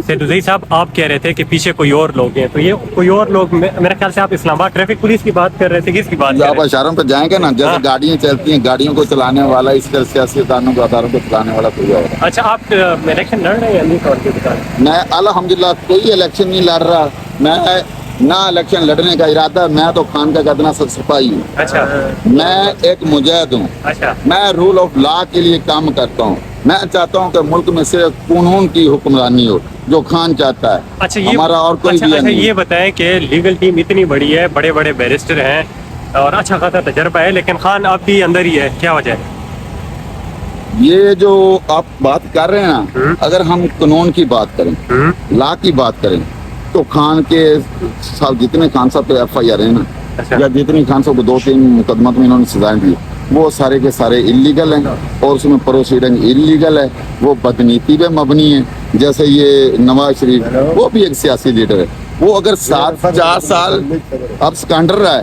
सैदुज़ई साहब, आप कह रहे थे कि पीछे कोई और लोग हैं, तो ये कोई और लोग, मेरे ख्याल से आप इस्लामाबाद ट्रैफिक पुलिस की बात कर रहे थे, किसकी बात कर आप रहे थे? इशारों पे जाएंगे ना, जैसे हाँ। गाड़ियां चलती हैं, गाड़ियों को चलाने वाला इस तरह सियासतदानों को अदारों को चलाने वाला कोई और है। अच्छा, आप इलेक्शन लड़ रहे हैं या नहीं तौर पे बता रहे? मैं अल्हम्दुलिल्लाह कोई इलेक्शन नहीं लड़ रहा, मैं ना इलेक्शन लड़ने का इरादा, मैं तो खान का गदना सिपाही हूँ, अच्छा मैं एक मुजाहिद हूँ, अच्छा मैं रूल ऑफ लॉ के लिए काम करता हूँ। मैं चाहता हूँ कि मुल्क में सिर्फ कानून की हुक्मरानी हो, जो खान चाहता है। अच्छा, ये हमारा और कोई अच्छा, भी अच्छा, नहीं। ये बताएं कि लीगल टीम इतनी बड़ी है, बड़े बड़े बैरिस्टर हैं और अच्छा खासा तजर्बा है, लेकिन खान अब भी अंदर ही है, क्या वजह है? ये जो आप बात कर रहे हैं ना, अगर हम कानून की बात करें, लॉ की बात करें, तो खान के साहब जितने खान साहब पे FIR है ना, अच्छा। या जितनी खान साहब को 2-3 मुकदमा में इन्होंने सजाएं दी, वो सारे के सारे इलीगल हैं और उसमें प्रोसीडिंग इलीगल है, वो बदनीति पे मबनी है। जैसे ये नवाज शरीफ, वो भी एक सियासी लीडर है, वो अगर 4 साल अब सिकंदर रहा है,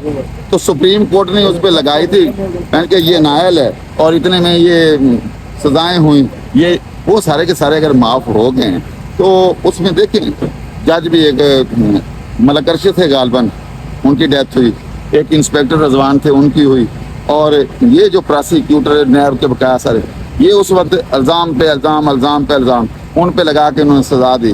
तो सुप्रीम कोर्ट ने उस पर लगाई थी कि ये नायल है और इतने में ये सजाएं हुई, ये वो सारे के सारे अगर माफ हो गए हैं, तो उसमें देखें जज भी एक मलक अरशद थे गालबन, उनकी डेथ हुई, एक इंस्पेक्टर रजवान थे, उनकी हुई, और ये जो प्रोसिक्यूटर नैब के बकाया सारे, ये उस वक्त इल्ज़ाम पे इल्ज़ाम उन पे लगा के उन्होंने सजा दी।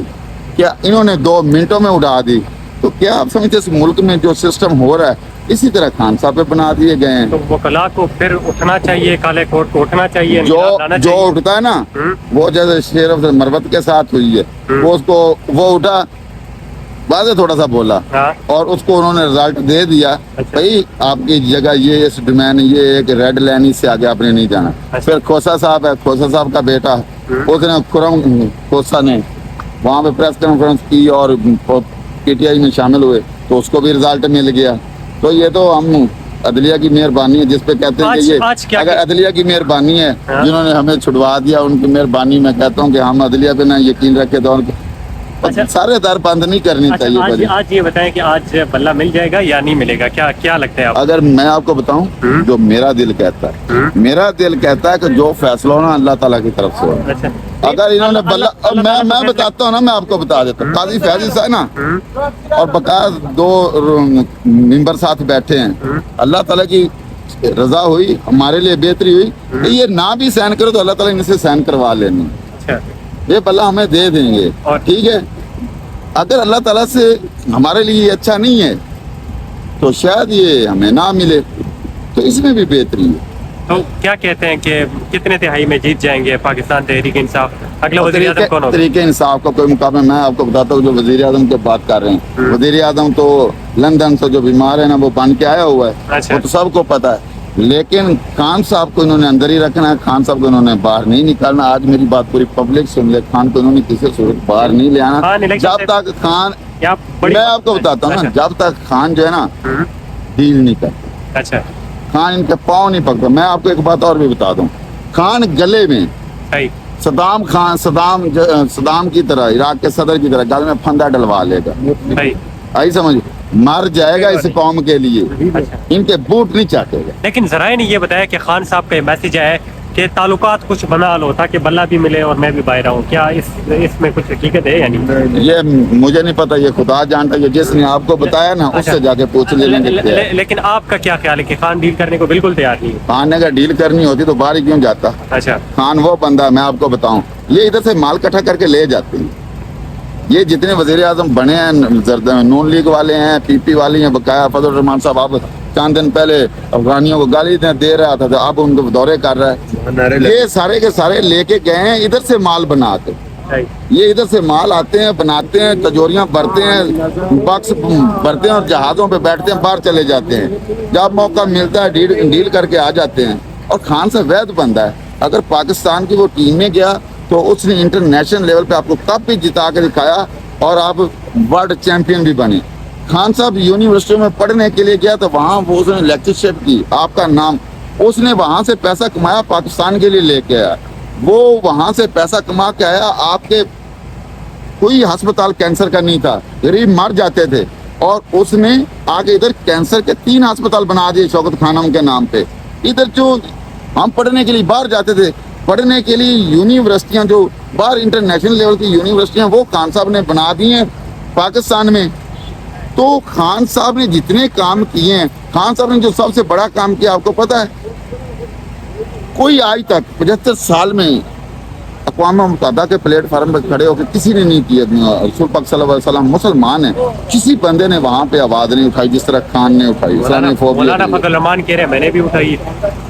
क्या इन्होंने 2 मिनटों में उड़ा दी? तो क्या आप समझते इस मुल्क में जो सिस्टम हो रहा है, इसी तरह खान साहब पे बना दिए गए हैं। तो वकला को फिर उठना चाहिए, काले कोर्ट को उठना चाहिए, जो निकाल लाना जो चाहिए। उठता है ना, वो जैसे शेर अफजल मरवत के साथ हुई है, वो उठा, बाद में थोड़ा सा बोला, हाँ। और उसको उन्होंने रिजल्ट दे दिया, अच्छा। भाई आपकी जगह ये इस डोमेन, ये एक रेड लाइन, इससे आगे आपने नहीं जाना। अच्छा। फिर खोसा साहब है, खोसा साहब का बेटा, उसने खुरम खोसा ने वहाँ पे प्रेस कॉन्फ्रेंस की और PTI में शामिल हुए, तो उसको भी रिजल्ट मिल गया। तो ये तो हम अदलिया की मेहरबानी है, जिस पे कहते हैं कि ये अगर अदलिया की मेहरबानी है, हाँ। जिन्होंने हमें छुड़वा दिया, उनकी मेहरबानी मैं कहता हूँ कि हम अदलिया पे ना यकीन रखे तो अच्छा। सारे दर बंद नहीं करनी चाहिए। अच्छा, आज ये बताएं कि आज बल्ला मिल जाएगा या नहीं मिलेगा, क्या क्या लगता है आपको? अगर मैं आपको बताऊं, जो मेरा दिल कहता है, मेरा दिल कहता है कि जो फैसला होना अल्लाह ताला की तरफ से होना। अच्छा, अगर इन्होंने बल्ला, मैं बताता हूँ ना, मैं आपको बता देता हूँ, काजी फैजी साहब ना और बकाया 2 मेंबर साथ बैठे हैं, अल्लाह ताला की रजा हुई, हमारे लिए बेहतरी हुई, तो ये ना भी सहन करो तो अल्लाह ताला इनसे सहन करवा लेनी, अच्छा, ये बल्ला हमें दे देंगे, और ठीक है। अगर अल्लाह ताला से हमारे लिए अच्छा नहीं है, तो शायद ये हमें ना मिले, तो इसमें भी बेहतरी है। तो क्या कहते हैं कि कितने तिहाई में जीत जाएंगे पाकिस्तान तहरीक इंसाफ? अगला वज़ीर आज़म कौन होगा? तरीके इंसाफ का कोई मुकाबला, मैं आपको बताता हूँ, जो वजीर आजम की बात कर रहे हैं, वजीर आजम तो लंदन से जो बीमार है ना, वो बन के आया हुआ है, अच्छा। वो तो सबको पता है, लेकिन खान साहब को इन्होंने अंदर ही रखना है, खान साहब को इन्होंने बाहर नहीं निकालना। आज मेरी बात पूरी पब्लिक सुन ले, खान को इन्होंने किसी सूरत बाहर नहीं ले आना। खान इलेक्शन जब तक खान, या बड़ी मैं आपको बताता हूँ ना, अच्छा। जब तक खान जो है ना डील नहीं करता, अच्छा, खान इनके पाँव नहीं पकड़ता। मैं आपको एक बात और भी बता दूं, खान गले में सही, सदाम की तरह, इराक के सदर की तरह गले में फंदा डलवा लेगा, सही। आई समझ, मर जाएगा इस कौम के लिए, अच्छा। इनके बूट नहीं चाटेगा। लेकिन ज़राए ने ये बताया कि खान साहब का मैसेज है कि ताल्लुकात कुछ बना लो ताकि बल्ला भी मिले और मैं भी बाहर आऊँ, क्या इसमें कुछ हकीकत है या नहीं? ये मुझे नहीं पता, ये खुदा जानता है, जिसने आपको बताया ना, उससे जाके पूछ लेंगे। लेकिन आपका क्या ख्याल है कि खान डील करने को बिल्कुल तैयार नहीं है? खान ने अगर डील करनी होती तो बाहर ही क्यों जाता? अच्छा, खान वो बंदा, मैं आपको बताऊं, ये इधर से माल इकट्ठा करके ले जाते हैं। ये जितने वजीर आजम बने हैं, नून लीग वाले हैं, PP वाले हैं, बकाया फजल रहमान साहब अब चंद दिन पहले अफगानियों को गाली दे रहा था, तो अब उनको दौरे कर रहा है। ये सारे के सारे लेके गए हैं, इधर से माल बनाते, ये इधर से माल आते हैं, बनाते हैं, तजोरियां भरते हैं, बक्स भरते हैं और जहाजों पे बैठते हैं, बाहर चले जाते हैं। जब मौका मिलता है डील करके आ जाते हैं। और खान से वैध बंदा है, अगर पाकिस्तान की वो टीम में गया तो उसने इंटरनेशनल लेवल पे आपको कप भी जिता के दिखाया और आप वर्ल्ड चैंपियन भी बने। खान साहब यूनिवर्सिटी में पढ़ने के लिए गया तो वहाँ वो उसने लेक्चरशिप की, आपका नाम, उसने वहाँ से पैसा कमाया, पाकिस्तान के लिए लेके आया, वो वहाँ से पैसा कमा के आया। आपके कोई अस्पताल कैंसर का नहीं था, गरीब मर जाते थे, और उसने आगे इधर कैंसर के 3 अस्पताल बना दिए शौकत खानम के नाम पे। इधर जो हम पढ़ने के लिए बाहर जाते थे, पढ़ने के लिए यूनिवर्सिटियां जो बाहर इंटरनेशनल लेवल की यूनिवर्सिटियां वो खान साहब ने बना दी हैं पाकिस्तान में। तो खान साहब ने जितने काम किए हैं, खान साहब ने जो सबसे बड़ा काम किया आपको पता है, कोई आज तक 75 साल में अक़वाम मुत्तहिदा के प्लेटफार्म पर खड़े होकर किसी ने नहीं किया। रसूल पाक सल्लल्लाहु अलैहि वसल्लम मुसलमान है, किसी बंदे ने वहां पे आवाज नहीं उठाई जिस तरह खान ने उठाई। मौलाना फजल रहमान कह रहे हैं मैंने भी उठाई।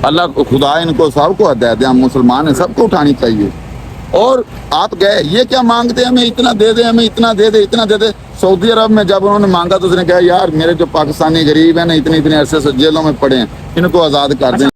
अल्लाह खुदा इनको सबको हदायत दे, हम मुसलमान हैं, सबको उठानी चाहिए। और आप गए, ये क्या मांगते हैं, हमें इतना दे दे, हमें इतना दे दे, इतना दे दे। सऊदी अरब में जब उन्होंने मांगा तो उसने कहा यार मेरे जो पाकिस्तानी गरीब हैं ना, इतने इतने अरसे से जेलों में पड़े हैं, इनको आज़ाद कर दें।